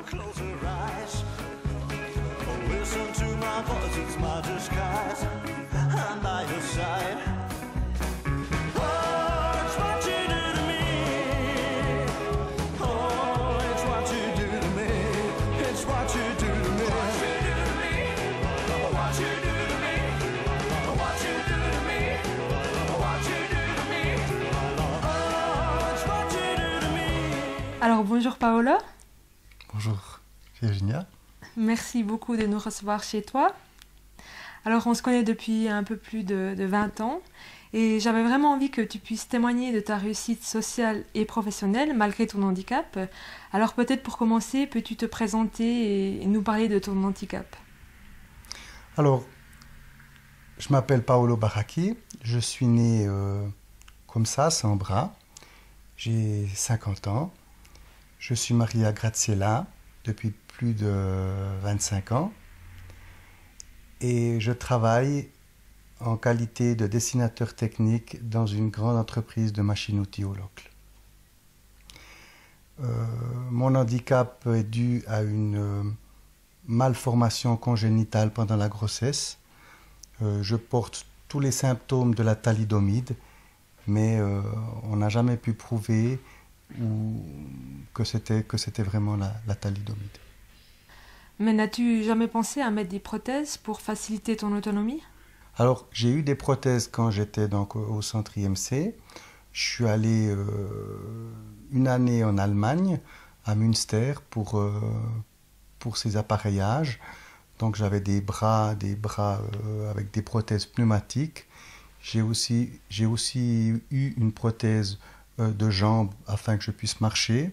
Close her eyes. Oh, listen to my voice, it's my disguise. I'm by your side. Oh, it's what you do to me. Oh, it's what you do to me. It's what you do to me. What you do to me. What you do to me. What you do to me. What you do to me. Oh, it's what you do to me. Alors bonjour Paolo. Bonjour Virginia. Merci beaucoup de nous recevoir chez toi. Alors on se connaît depuis un peu plus de 20 ans et j'avais vraiment envie que tu puisses témoigner de ta réussite sociale et professionnelle malgré ton handicap. Alors peut-être pour commencer, peux-tu te présenter et nous parler de ton handicap? Alors, je m'appelle Paolo Baracchi, je suis né comme ça, sans bras. J'ai 50 ans. Je suis marié à Graziella depuis plus de 25 ans et je travaille en qualité de dessinateur technique dans une grande entreprise de machines-outils au Locle. Mon handicap est dû à une malformation congénitale pendant la grossesse. Je porte tous les symptômes de la thalidomide, mais on n'a jamais pu prouver que c'était vraiment la thalidomide. Mais n'as-tu jamais pensé à mettre des prothèses pour faciliter ton autonomie? Alors, j'ai eu des prothèses quand j'étais donc au centre IMC. Je suis allé une année en Allemagne, à Münster, pour ces appareillages. Donc j'avais des bras avec des prothèses pneumatiques. J'ai aussi eu une prothèse de jambes afin que je puisse marcher.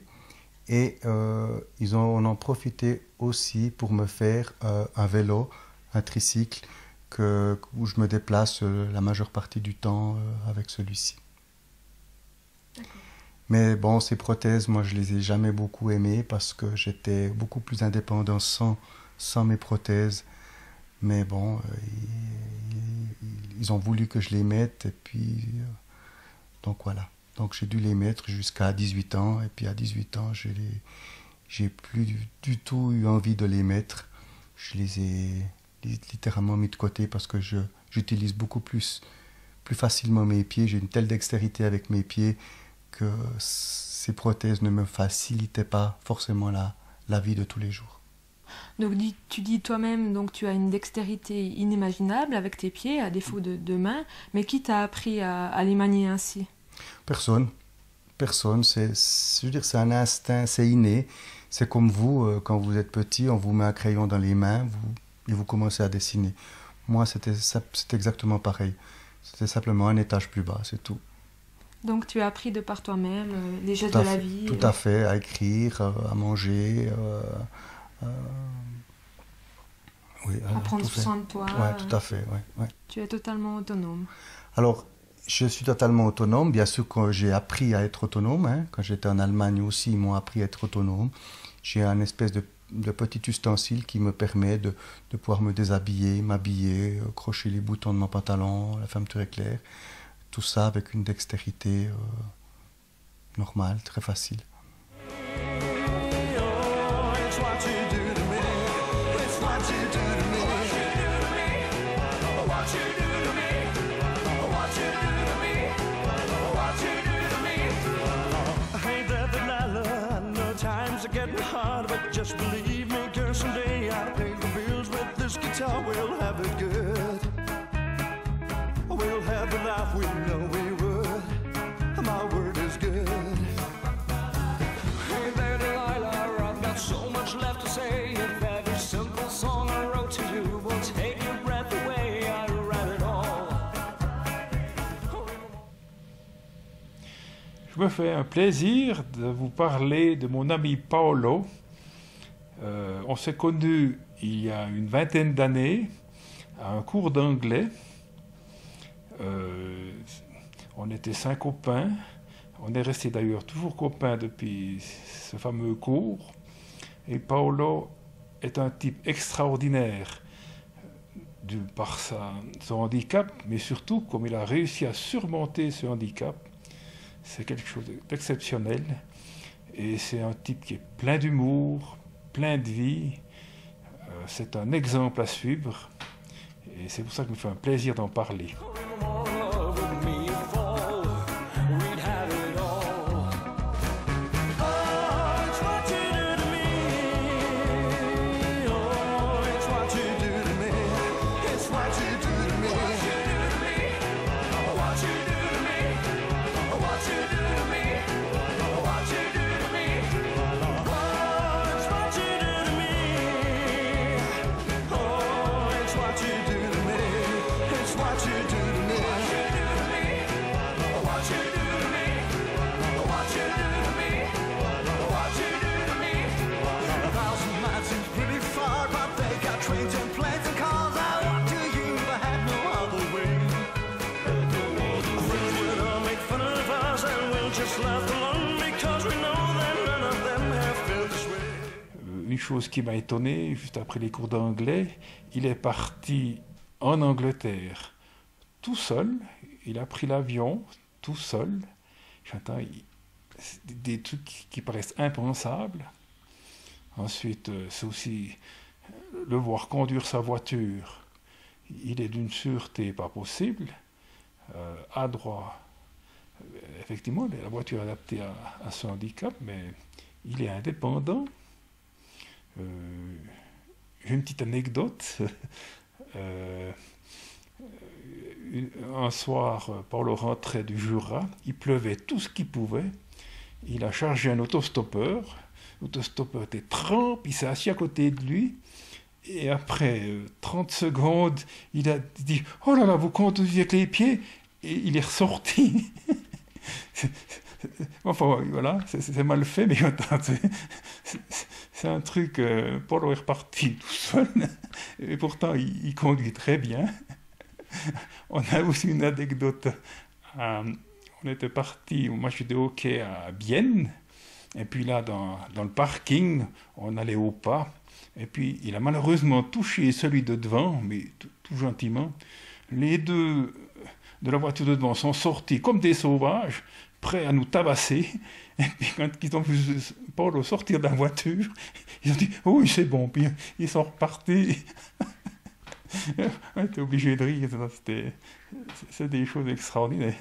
Et on en profité aussi pour me faire un vélo, un tricycle, où je me déplace la majeure partie du temps avec celui-ci. Mais bon, ces prothèses, moi je les ai jamais beaucoup aimées parce que j'étais beaucoup plus indépendant sans mes prothèses. Mais bon, ils ont voulu que je les mette et puis donc voilà. Donc j'ai dû les mettre jusqu'à 18 ans et puis à 18 ans, j'ai plus du tout eu envie de les mettre. Je les ai littéralement mis de côté parce que j'utilise beaucoup plus facilement mes pieds. J'ai une telle dextérité avec mes pieds que ces prothèses ne me facilitaient pas forcément la vie de tous les jours. Donc tu dis toi-même, donc tu as une dextérité inimaginable avec tes pieds, à défaut de mains, mais qui t'a appris à les manier ainsi? Personne, je veux dire, c'est un instinct, c'est inné. C'est comme vous, quand vous êtes petit, on vous met un crayon dans les mains et vous commencez à dessiner. Moi, c'était exactement pareil. C'était simplement un étage plus bas, c'est tout. Donc tu as appris de par toi-même les gestes de la vie? Tout à fait, à écrire, à manger, oui, à prendre soin de toi. Oui, tout à fait. Ouais. Tu es totalement autonome. Alors, je suis totalement autonome. Bien sûr, quand j'ai appris à être autonome, hein, quand j'étais en Allemagne aussi, ils m'ont appris à être autonome. J'ai un espèce de petit ustensile qui me permet de pouvoir me déshabiller, m'habiller, crocher les boutons de mon pantalon, la fermeture éclair. Tout ça avec une dextérité normale, très facile. Getting hard, but just believe me, girl, someday I'll pay the bills with this guitar. We'll have it good. We'll have the life we know we would. My word is good. Hey there, Delilah, I've got so much left to say. If every simple song I wrote to you will take your breath away, I'd write it all. Je me fais un plaisir de vous parler de mon ami Paolo. On s'est connus il y a une vingtaine d'années à un cours d'anglais. On était 5 copains. On est restés d'ailleurs toujours copains depuis ce fameux cours. Et Paolo est un type extraordinaire par son handicap, mais surtout comme il a réussi à surmonter ce handicap. C'est quelque chose d'exceptionnel. Et c'est un type qui est plein d'humour, plein de vie. C'est un exemple à suivre. Et c'est pour ça qu'il me fait un plaisir d'en parler. Une chose qui m'a étonné, juste après les cours d'anglais, il est parti en Angleterre tout seul. Il a pris l'avion tout seul. J'entends des trucs qui paraissent impensables. Ensuite, c'est aussi le voir conduire sa voiture. Il est d'une sûreté pas possible, adroit. Effectivement, la voiture est adaptée à son handicap, mais il est indépendant. J'ai une petite anecdote. Un soir, Paolo rentrait du Jura, il pleuvait tout ce qu'il pouvait. Il a chargé un autostoppeur. L'autostoppeur était trempe, il s'est assis à côté de lui. Et après 30 secondes, il a dit « Oh là là, vous conduisez avec les pieds ?» Et il est ressorti. Enfin, voilà, c'est mal fait, mais c'est un truc, Paolo est reparti tout seul, et pourtant il conduit très bien. On a aussi une anecdote, on était parti au match de hockey à Bienne, et puis là, dans le parking, on allait au pas, et puis il a malheureusement touché celui de devant, mais tout gentiment. Les deux de la voiture de devant sont sortis comme des sauvages, prêts à nous tabasser. Et puis quand ils ont vu Paolo sortir de la voiture, ils ont dit « Oui, c'est bon », puis ils sont repartis. On était obligé de rire, c'est des choses extraordinaires.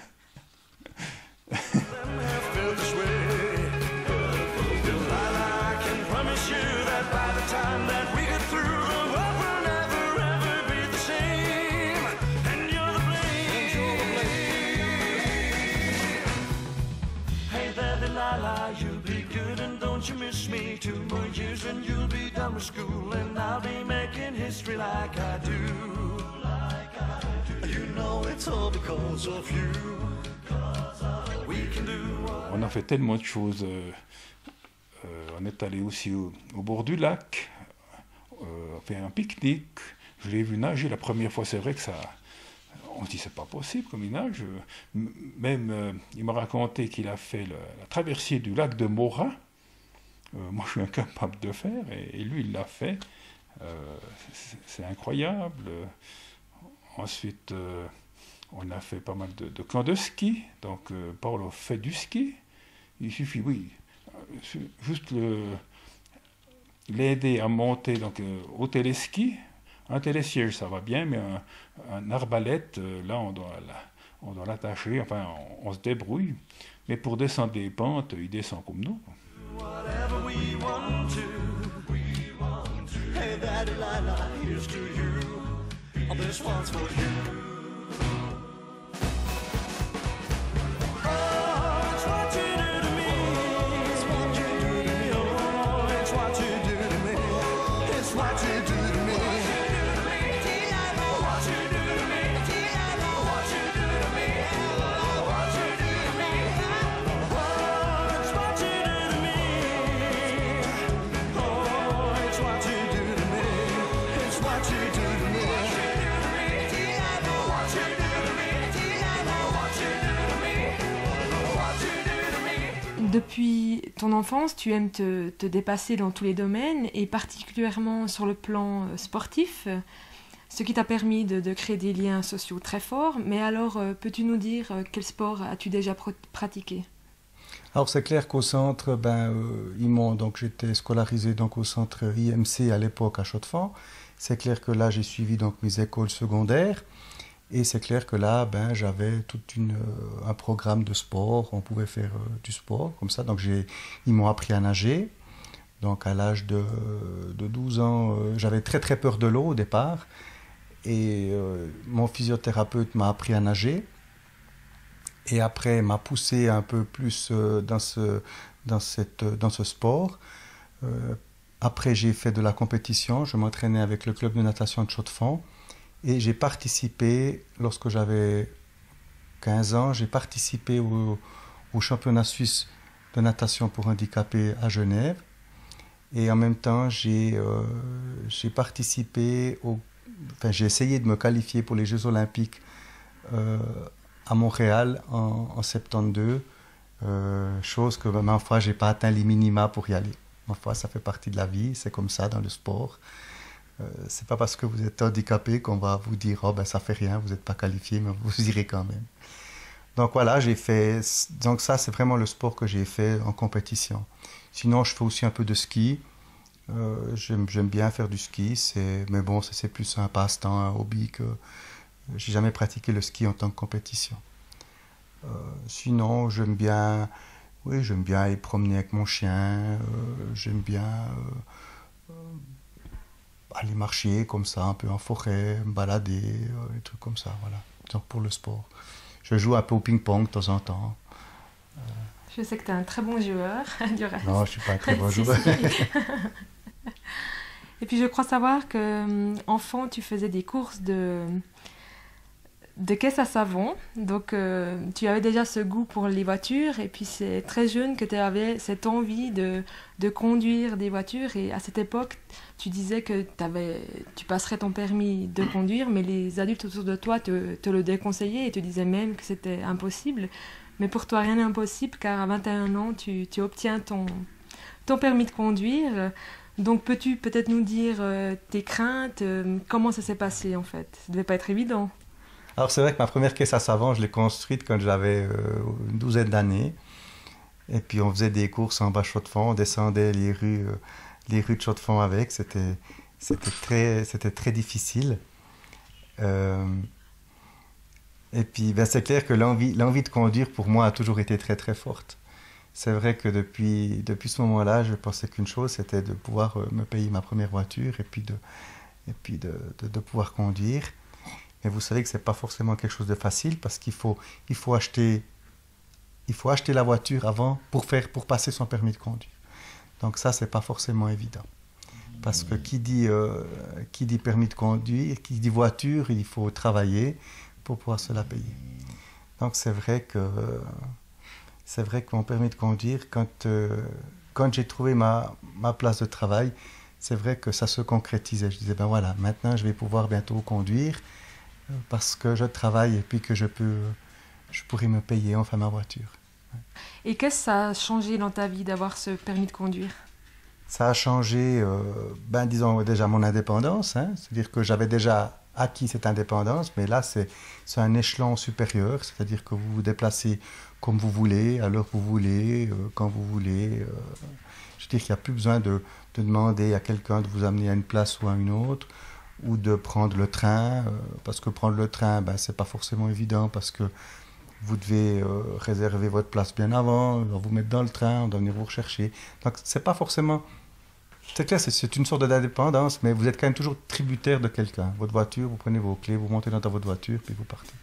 You'll be good and don't you miss me. 2 more years and you'll be done with school, and I'll be making history like I do. You know it's all because of you. We can do what... On a fait tellement de choses. On est allé aussi au bord du lac, on fait un pique-nique. Je l'ai vu nager la première fois, c'est vrai que ça... On se dit, c'est pas possible comme il nage. Même, il m'a raconté qu'il a fait la traversée du lac de Morat. Moi, je suis incapable de faire, et lui, il l'a fait. C'est incroyable. Ensuite, on a fait pas mal de camps de ski. Donc, Paolo fait du ski. Il suffit, oui, juste l'aider à monter donc, au téléski. Un télésiège, ça va bien, mais un arbalète, là, on doit l'attacher, enfin, on se débrouille. Mais pour descendre des pentes, il descend comme nous. Whatever we want to, hey, that Delilah, here's to you. This one's for you. Oh, it's what you do to me. It's what you do to me. Oh, it's what you do to me. It's what you do to me. Depuis ton enfance, tu aimes te dépasser dans tous les domaines, et particulièrement sur le plan sportif. ce qui t'a permis de créer des liens sociaux très forts. Mais alors, peux-tu nous dire quel sport as-tu déjà pratiqué? Alors c'est clair qu'au centre, donc j'étais scolarisé donc au centre IMC à l'époque à Chaux-de-Fonds. C'est clair que là j'ai suivi donc mes écoles secondaires et c'est clair que là j'avais tout un programme de sport. On pouvait faire du sport comme ça. Donc ils m'ont appris à nager. Donc à l'âge de 12 ans, j'avais très très peur de l'eau au départ et mon physiothérapeute m'a appris à nager. Et après, m'a poussé un peu plus dans ce sport. Après, j'ai fait de la compétition. Je m'entraînais avec le club de natation de Chaux-de-Fonds. Et j'ai participé, lorsque j'avais 15 ans, j'ai participé au championnat suisse de natation pour handicapés à Genève. Et en même temps, j'ai essayé de me qualifier pour les Jeux Olympiques à Montréal en 72, chose que, ma foi, je n'ai pas atteint les minima pour y aller. Ma foi, ça fait partie de la vie, c'est comme ça dans le sport. C'est pas parce que vous êtes handicapé qu'on va vous dire « Oh, ça fait rien, vous n'êtes pas qualifié, mais vous irez quand même ». Donc voilà, donc ça, c'est vraiment le sport que j'ai fait en compétition. Sinon, je fais aussi un peu de ski. J'aime bien faire du ski, mais bon, c'est plus un passe-temps, un hobby que... J'ai jamais pratiqué le ski en tant que compétition. Sinon, j'aime bien aller promener avec mon chien. J'aime bien aller marcher comme ça, un peu en forêt, me balader, des trucs comme ça. Voilà. Donc pour le sport. Je joue un peu au ping-pong de temps en temps. Je sais que tu es un très bon joueur du reste. Non, je ne suis pas un très bon joueur. Et puis je crois savoir que enfant, tu faisais des courses de caisse à savon, donc tu avais déjà ce goût pour les voitures et puis c'est très jeune que tu avais cette envie de conduire des voitures et à cette époque tu disais que tu passerais ton permis de conduire mais les adultes autour de toi te le déconseillaient et te disaient même que c'était impossible, mais pour toi rien n'est impossible car à 21 ans tu obtiens ton permis de conduire. Donc peux-tu peut-être nous dire tes craintes, comment ça s'est passé en fait? Ça devait pas être évident. Alors c'est vrai que ma première caisse à savon, je l'ai construite quand j'avais une douzaine d'années. Et puis on faisait des courses en bas de Chaux-de-Fonds, on descendait les rues de Chaux-de-Fonds avec. C'était très difficile. Et puis c'est clair que l'envie de conduire pour moi a toujours été très très forte. C'est vrai que depuis ce moment-là, je pensais qu'une chose, c'était de pouvoir me payer ma première voiture et puis de pouvoir conduire. Mais vous savez que ce n'est pas forcément quelque chose de facile parce qu'il faut acheter la voiture avant pour passer son permis de conduire. Donc ça, ce n'est pas forcément évident. Parce que qui dit permis de conduire, qui dit voiture, il faut travailler pour pouvoir se la payer. Donc c'est vrai que mon permis de conduire, quand j'ai trouvé ma place de travail, c'est vrai que ça se concrétisait. Je disais, ben voilà, maintenant je vais pouvoir bientôt conduire parce que je travaille et puis que je pourrai me payer enfin ma voiture. Et qu'est-ce que ça a changé dans ta vie d'avoir ce permis de conduire? Ça a changé, disons déjà mon indépendance, hein, c'est-à-dire que j'avais déjà acquis cette indépendance, mais là c'est un échelon supérieur, c'est-à-dire que vous vous déplacez comme vous voulez, à l'heure que vous voulez, quand vous voulez. Je veux dire qu'il n'y a plus besoin de demander à quelqu'un de vous amener à une place ou à une autre, ou de prendre le train, parce que prendre le train, c'est pas forcément évident, parce que vous devez réserver votre place bien avant, on va vous mettre dans le train, on doit venir vous rechercher. Donc c'est pas forcément... C'est clair, c'est une sorte d'indépendance, mais vous êtes quand même toujours tributaire de quelqu'un. Votre voiture, vous prenez vos clés, vous montez dans votre voiture, puis vous partez.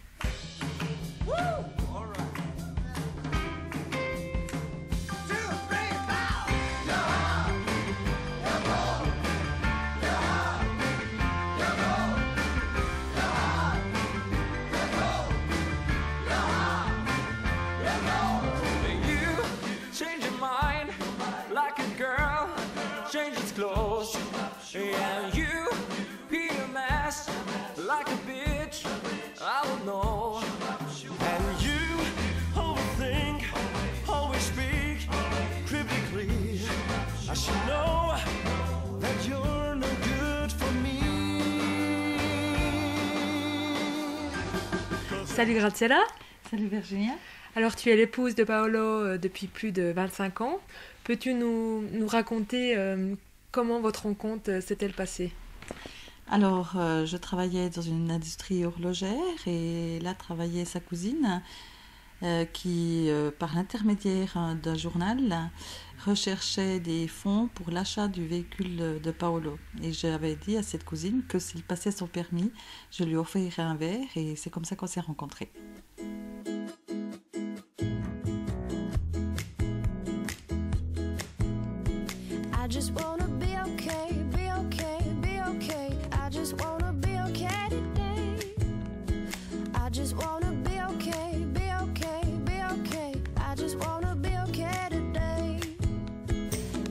And you, Peter Mass, like a bitch, I would know. Salut Graziella. Salut Virginia. Alors tu es l'épouse de Paolo depuis plus de 25 ans. Peux-tu nous raconter comment votre rencontre s'est-elle passée? Alors, je travaillais dans une industrie horlogère et là travaillait sa cousine qui, par l'intermédiaire d'un journal, recherchait des fonds pour l'achat du véhicule de Paolo. Et j'avais dit à cette cousine que s'il passait son permis, je lui offrirais un verre et c'est comme ça qu'on s'est rencontrés. I just wanna be okay, be okay, be okay. I just wanna be okay today. I just wanna be okay, be okay, be okay. I just wanna be okay today.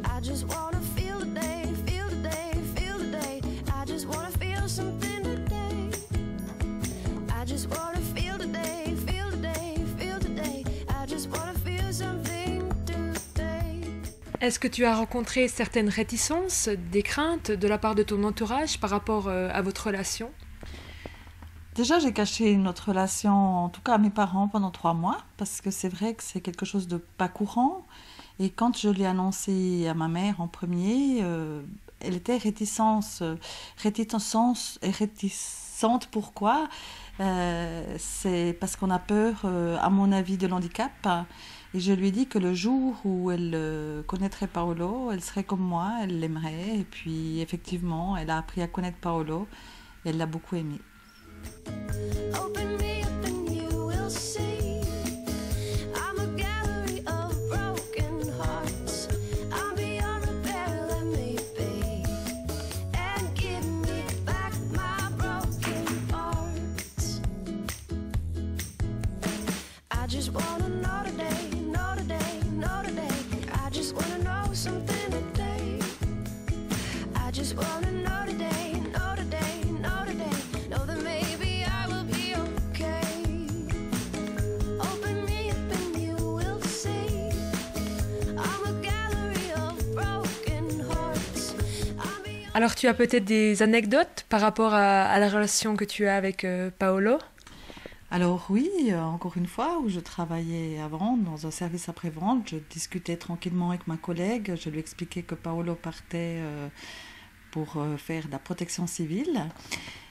I just wanna feel the day, feel the day, feel the day. I just wanna feel something today. I just wanna feel the day, feel the day, feel the day. I just wanna feel something today. Est-ce que tu as rencontré certaines réticences, des craintes de la part de ton entourage par rapport à votre relation? Déjà, j'ai caché notre relation, en tout cas à mes parents, pendant 3 mois, parce que c'est vrai que c'est quelque chose de pas courant. Et quand je l'ai annoncé à ma mère en premier, elle était réticente. Pourquoi? C'est parce qu'on a peur, à mon avis, de l'handicap. Et je lui ai dit que le jour où elle connaîtrait Paolo, elle serait comme moi, elle l'aimerait. Et puis, effectivement, elle a appris à connaître Paolo et elle l'a beaucoup aimé. Open me up and you will see. I'm a gallery of broken hearts. I'm beyond repair, let me be. And give me back my broken parts. I just wanna know today, know today, know today. I just wanna know something today. I just wanna know today, know today, know today. Know that maybe I will be okay. Open me up and you will see. I'm a gallery of broken hearts. I'm beyond. Alors tu as peut-être des anecdotes par rapport à la relation que tu as avec Paolo? Alors oui, encore une fois, où je travaillais avant dans un service après-vente, je discutais tranquillement avec ma collègue, je lui expliquais que Paolo partait pour faire de la protection civile.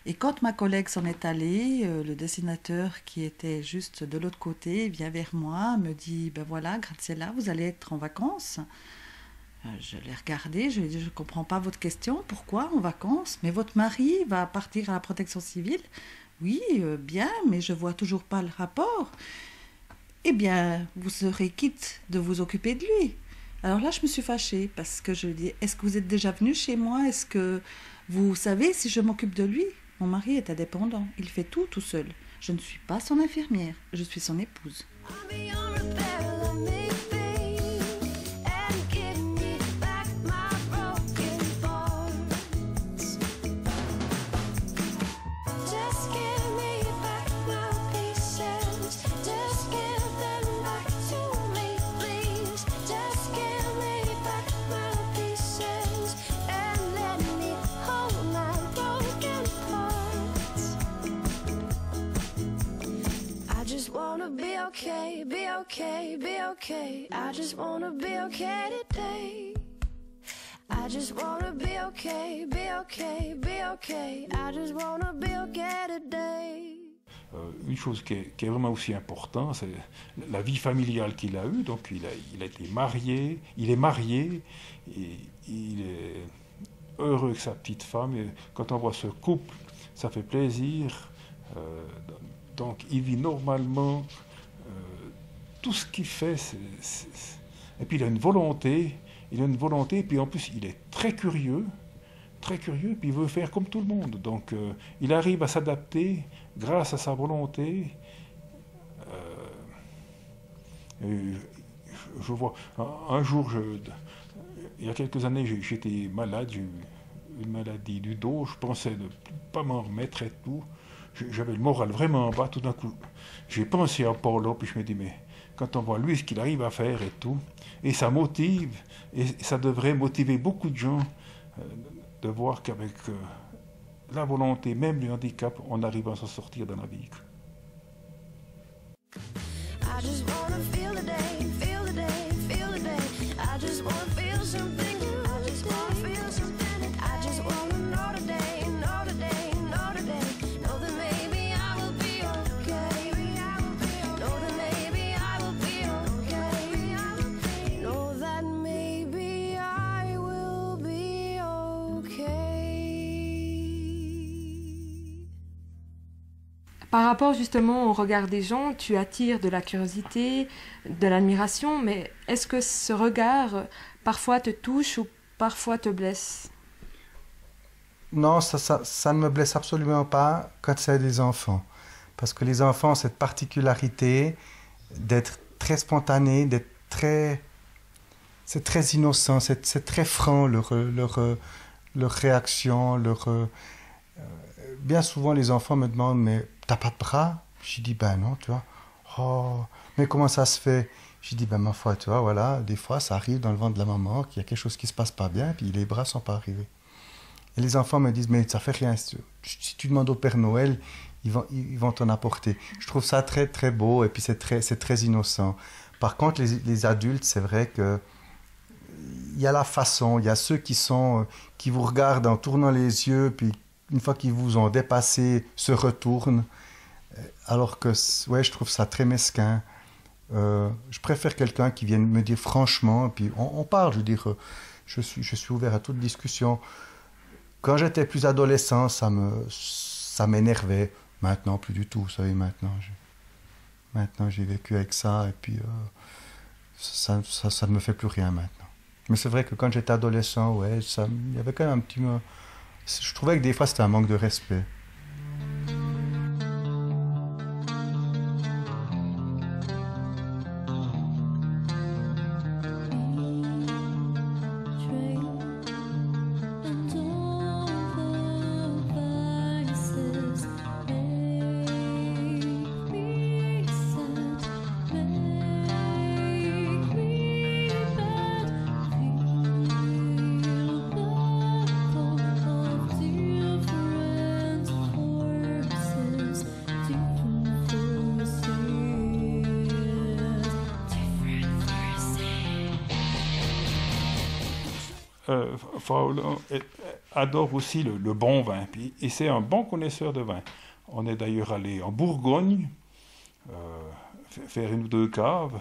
Et quand ma collègue s'en est allée, le dessinateur qui était juste de l'autre côté vient vers moi, me dit « Ben voilà, Graziella, vous allez être en vacances ?» Je l'ai regardé, je lui ai dit « Je ne comprends pas votre question, pourquoi en vacances? Mais votre mari va partir à la protection civile ?» Oui, bien, mais je vois toujours pas le rapport. Eh bien, vous serez quitte de vous occuper de lui. Alors là, je me suis fâchée parce que je lui dis, est-ce que vous êtes déjà venu chez moi? Est-ce que vous savez si je m'occupe de lui? Mon mari est indépendant, il fait tout seul. Je ne suis pas son infirmière, je suis son épouse. I'm beyond repair, let me be. And give me back my broken parts. Just give me back my pieces. Just give them back to me, please. Just give me back my pieces. And let me hold my broken parts. I just wanna be okay, be okay, be okay. I just wanna be okay today. I just wanna be okay, be okay, be okay. I just wanna be okay today. Une chose qui est vraiment aussi importante, c'est la vie familiale qu'il a eue. Donc il a été marié, il est marié, et il est heureux avec sa petite femme. Et quand on voit ce couple, ça fait plaisir. Donc il vit normalement. Tout ce qu'il fait, et puis il a une volonté, et puis en plus il est très curieux, puis il veut faire comme tout le monde. Donc il arrive à s'adapter grâce à sa volonté. Je vois, un jour, il y a quelques années, j'étais malade, j'ai eu une maladie du dos, je pensais ne pas m'en remettre et tout. J'avais le moral vraiment bas, tout d'un coup. J'ai pensé à Paolo, puis je me dis, mais quand on voit lui ce qu'il arrive à faire et tout, et ça motive, et ça devrait motiver beaucoup de gens de voir qu'avec la volonté, même le handicap, on arrive à s'en sortir dans la vie. I just wanna feel the day, feel the day, feel the day. I just wanna feel something new. I just wanna feel something. I just wanna know today, know today, know today. Know that maybe I will be okay. Know that maybe I will be okay. Know that maybe I will be okay. Par rapport justement au regard des gens, tu attires de la curiosité, de l'admiration, mais est-ce que ce regard parfois te touche ou parfois te blesse? Non, ça ne me blesse absolument pas quand c'est des enfants. Parce que les enfants ont cette particularité d'être très spontanés, d'être très... C'est très innocent, c'est très franc leur réaction, bien souvent les enfants me demandent « mais t'as pas de bras ?» Je dis « ben non, tu vois. »« Oh, mais comment ça se fait ?» Je dis « ben ma foi, tu vois, voilà, des fois ça arrive dans le ventre de la maman qu'il y a quelque chose qui se passe pas bien, puis les bras sont pas arrivés. » Et les enfants me disent « mais ça fait rien, si tu demandes au Père Noël, ils vont t'en apporter. » Je trouve ça très très beau et puis c'est très innocent. Par contre, les adultes, c'est vrai que il y a la façon, il y a ceux qui vous regardent en tournant les yeux, puis une fois qu'ils vous ont dépassé, se retournent. Alors que, ouais, je trouve ça très mesquin. Je préfère quelqu'un qui vienne me dire franchement, et puis on parle, je veux dire, je suis ouvert à toute discussion. Quand j'étais plus adolescent, ça m'énervait. Maintenant, plus du tout, vous savez, maintenant j'ai vécu avec ça, et puis ça ne me fait plus rien maintenant. Mais c'est vrai que quand j'étais adolescent, ouais, il y avait quand même un petit... Je trouvais que des fois c'était un manque de respect. Paolo adore aussi le bon vin, et c'est un bon connaisseur de vin. On est d'ailleurs allé en Bourgogne faire une ou deux caves,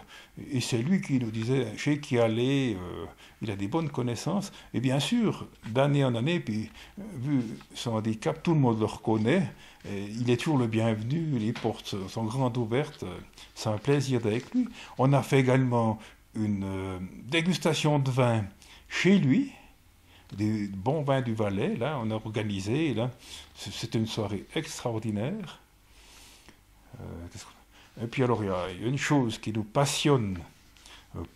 et c'est lui qui nous disait chez qui aller, il a des bonnes connaissances, et bien sûr, d'année en année, puis vu son handicap, tout le monde le reconnaît, et il est toujours le bienvenu, les portes sont grandes ouvertes, c'est un plaisir d'être avec lui. On a fait également une dégustation de vin chez lui, des bons vins du Valais, là, on a organisé, là, c'était une soirée extraordinaire. Et puis alors, il y a une chose qui nous passionne,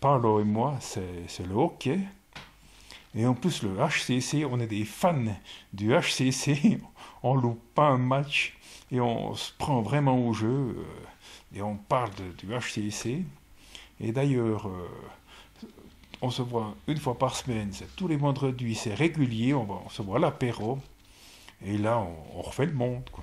Paolo et moi, c'est le hockey. Et en plus, le HCC, on est des fans du HCC, on loupe pas un match, et on se prend vraiment au jeu, et on parle du HCC. Et d'ailleurs... on se voit une fois par semaine, c'est tous les vendredis, c'est régulier, on se voit à l'apéro, et là, on refait le monde, quoi.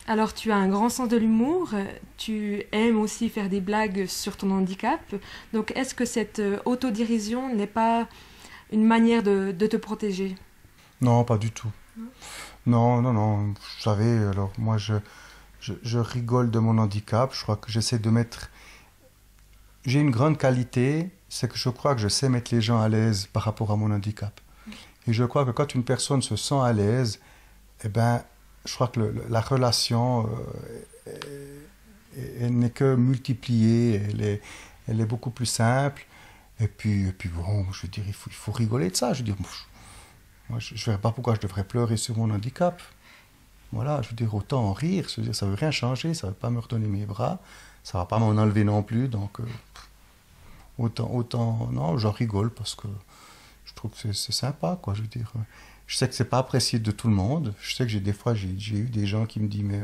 Alors, tu as un grand sens de l'humour, tu aimes aussi faire des blagues sur ton handicap. Donc, est-ce que cette autodérision n'est pas une manière de te protéger? Non, pas du tout. Non, non, non. Vous savez, alors moi, je rigole de mon handicap. Je crois que j'essaie de mettre... J'ai une grande qualité, c'est que je crois que je sais mettre les gens à l'aise par rapport à mon handicap. Et je crois que quand une personne se sent à l'aise, eh ben, je crois que la relation, elle n'est que multipliée, elle est beaucoup plus simple. Et puis bon, je veux dire, il faut rigoler de ça. Je veux dire, moi, je ne verrais pas pourquoi je devrais pleurer sur mon handicap. Voilà, je veux dire, autant en rire. Je veux dire, ça ne veut rien changer, ça ne veut pas me redonner mes bras, ça ne va pas m'en enlever non plus. Donc, autant, non, j'en rigole parce que je trouve que c'est sympa, quoi. Je veux dire, je sais que c'est pas apprécié de tout le monde. Je sais que des fois, j'ai eu des gens qui me disent, mais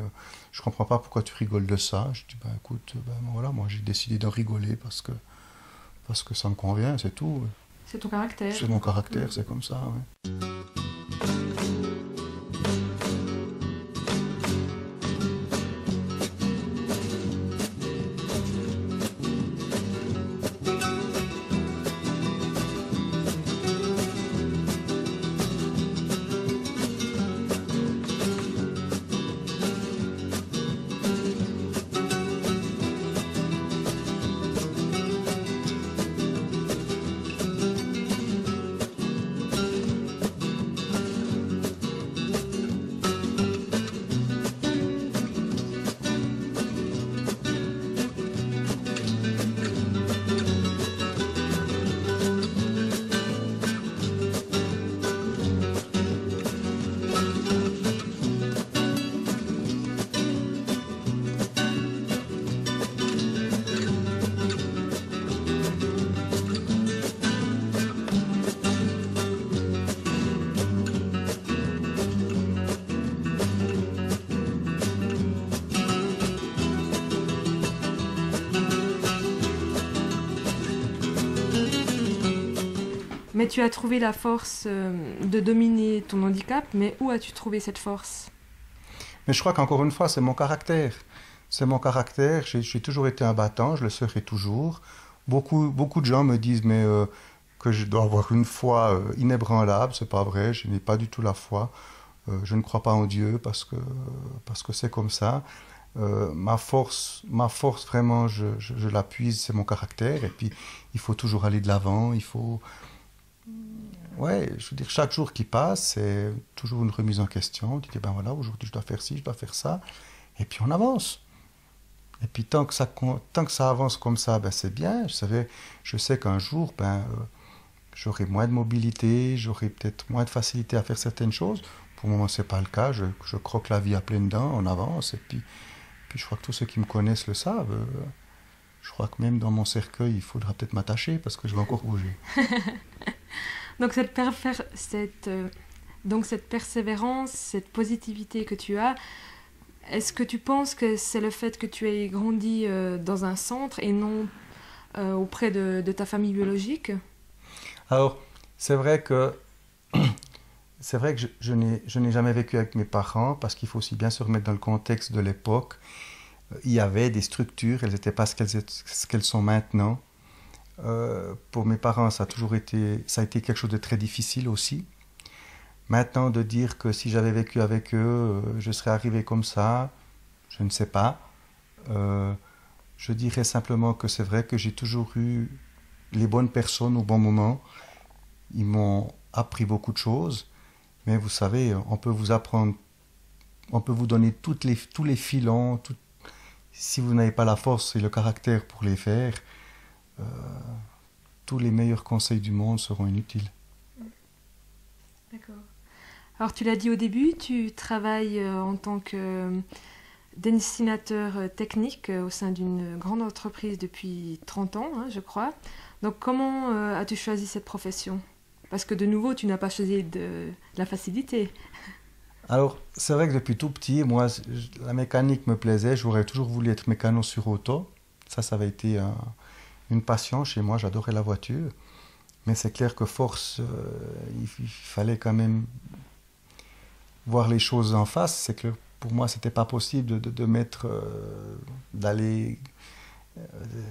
je comprends pas pourquoi tu rigoles de ça. Je dis, ben écoute, voilà, moi j'ai décidé d'en rigoler parce que ça me convient, c'est tout. C'est ton caractère. C'est mon caractère, c'est comme ça, ouais. Mais tu as trouvé la force de dominer ton handicap, mais où as-tu trouvé cette force? Mais je crois qu'encore une fois, c'est mon caractère. C'est mon caractère. J'ai toujours été un battant, je le serai toujours. Beaucoup de gens me disent que je dois avoir une foi inébranlable. C'est pas vrai, je n'ai pas du tout la foi. Je ne crois pas en Dieu parce que c'est comme ça. Ma force vraiment, je l'appuie, c'est mon caractère. Et puis, il faut toujours aller de l'avant. Il faut... Ouais, je veux dire, chaque jour qui passe, c'est toujours une remise en question. Tu dis, ben voilà, aujourd'hui je dois faire ci, je dois faire ça. Et puis on avance. Et puis tant que ça avance comme ça, ben c'est bien. Je sais qu'un jour, j'aurai moins de mobilité, j'aurai peut-être moins de facilité à faire certaines choses. Pour le moment, ce n'est pas le cas. Je croque la vie à pleines dents, on avance. Et puis je crois que tous ceux qui me connaissent le savent. Je crois que même dans mon cercueil, il faudra peut-être m'attacher parce que je vais encore bouger. Donc cette persévérance, cette positivité que tu as, est-ce que tu penses que c'est le fait que tu aies grandi dans un centre et non auprès de ta famille biologique? Alors, c'est vrai que je n'ai jamais vécu avec mes parents parce qu'il faut aussi bien se remettre dans le contexte de l'époque. Il y avait des structures, elles n'étaient pas ce qu'elles sont maintenant. Pour mes parents, ça a été quelque chose de très difficile aussi. Maintenant, de dire que si j'avais vécu avec eux, je serais arrivé comme ça, je ne sais pas. Je dirais simplement que c'est vrai que j'ai toujours eu les bonnes personnes au bon moment. Ils m'ont appris beaucoup de choses. Mais vous savez, on peut vous apprendre, on peut vous donner tous les filons. Si vous n'avez pas la force et le caractère pour les faire, tous les meilleurs conseils du monde seront inutiles. D'accord. Alors tu l'as dit au début, tu travailles en tant que dessinateur technique au sein d'une grande entreprise depuis 30 ans, je crois. Donc comment as-tu choisi cette profession? Parce que de nouveau, tu n'as pas choisi de la facilité. Alors, c'est vrai que depuis tout petit, moi, la mécanique me plaisait. J'aurais toujours voulu être mécano sur auto. Ça avait été une passion chez moi. J'adorais la voiture. Mais c'est clair que il fallait quand même voir les choses en face. C'est que pour moi, c'était pas possible d'aller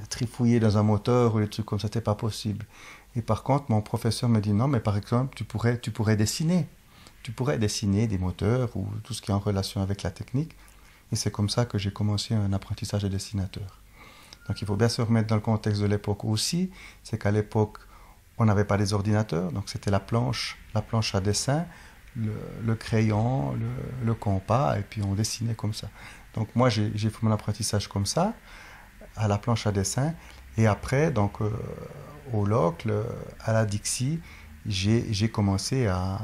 trifouiller dans un moteur ou des trucs comme ça, c'était pas possible. Et par contre, mon professeur me dit non, mais par exemple, tu pourrais dessiner. Tu pourrais dessiner des moteurs ou tout ce qui est en relation avec la technique. Et c'est comme ça que j'ai commencé un apprentissage de dessinateur. Donc il faut bien se remettre dans le contexte de l'époque aussi. C'est qu'à l'époque, on n'avait pas des ordinateurs. Donc c'était la planche à dessin, le crayon, le compas, et puis on dessinait comme ça. Donc moi, j'ai fait mon apprentissage comme ça, à la planche à dessin. Et après, donc, au Locle, à la Dixie, j'ai commencé à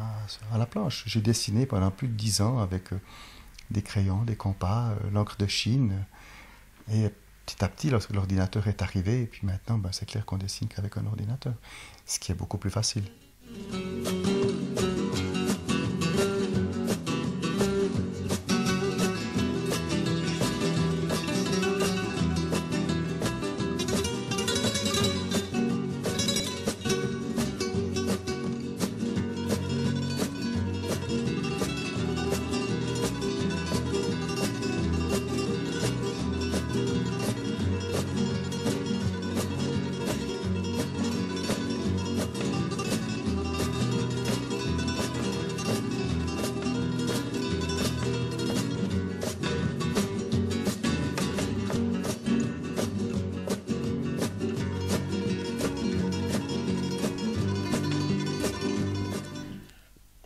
la planche. J'ai dessiné pendant plus de 10 ans avec des crayons, des compas, l'encre de Chine. Et petit à petit, lorsque l'ordinateur est arrivé, et puis maintenant, c'est clair qu'on dessine qu'avec un ordinateur, ce qui est beaucoup plus facile.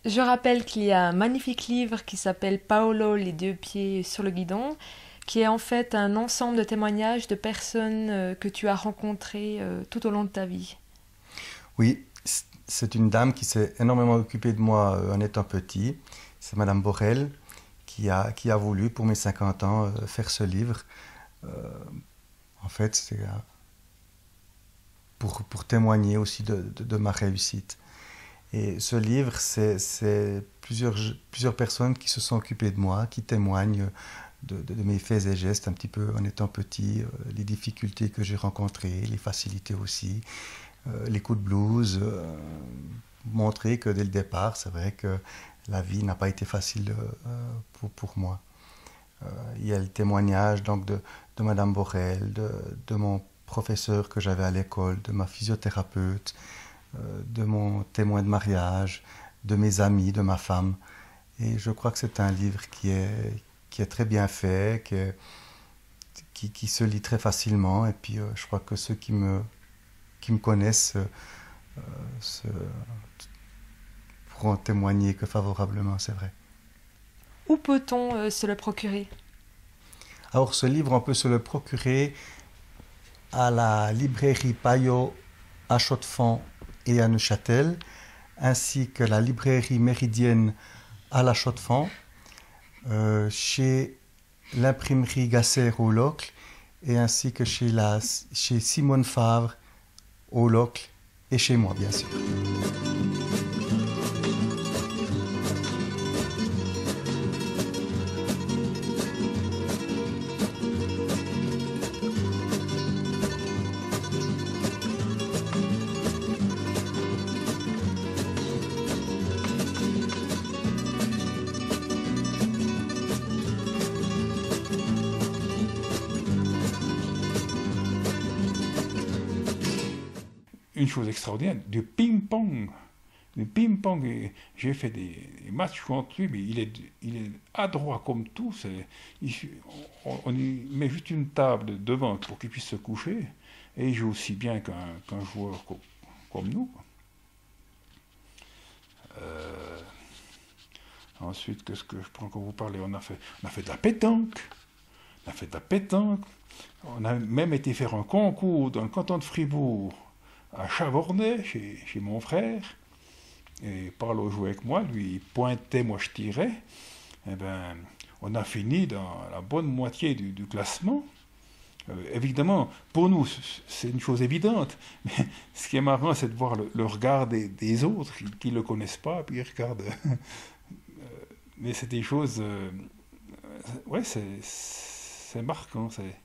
Je rappelle qu'il y a un magnifique livre qui s'appelle Paolo, les deux pieds sur le guidon, qui est en fait un ensemble de témoignages de personnes que tu as rencontrées tout au long de ta vie. Oui, c'est une dame qui s'est énormément occupée de moi en étant petit. C'est Madame Borel qui a voulu, pour mes 50 ans, faire ce livre. En fait, c'est pour témoigner aussi de ma réussite. Et ce livre, c'est plusieurs personnes qui se sont occupées de moi, qui témoignent de mes faits et gestes un petit peu en étant petit, les difficultés que j'ai rencontrées, les facilités aussi, les coups de blues, montrer que dès le départ, c'est vrai que la vie n'a pas été facile pour moi. Il y a le témoignage donc de Madame Borel, de mon professeur que j'avais à l'école, de ma physiothérapeute, de mon témoin de mariage, de mes amis, de ma femme. Et je crois que c'est un livre qui est très bien fait, qui se lit très facilement. Et puis je crois que ceux qui me connaissent pourront témoigner que favorablement, c'est vrai. Où peut-on se le procurer ? Alors ce livre, on peut se le procurer à la librairie Payot à Chaux-de-Fonds et à Neuchâtel, ainsi que la librairie Méridienne à la Chaux-de-Fonds, chez l'imprimerie Gasser au Locle, et ainsi que chez Simone Favre au Locle, et chez moi, bien sûr. Une chose extraordinaire, du ping-pong. Du ping-pong, et j'ai fait des matchs contre lui, mais il est adroit comme tout. On y met juste une table devant pour qu'il puisse se coucher, et il joue aussi bien qu'un joueur comme nous. Ensuite, qu'est-ce que je prends quand vous parlez? On a fait de la pétanque. On a même été faire un concours dans le canton de Fribourg, à Chavornay, chez mon frère, et Paolo jouait avec moi, lui il pointait, moi je tirais. Eh ben, on a fini dans la bonne moitié du classement. Évidemment, pour nous, c'est une chose évidente, mais ce qui est marrant, c'est de voir le regard des autres qui ne le connaissent pas, puis ils regardent. Mais c'est des choses... ouais, c'est marquant, c'est...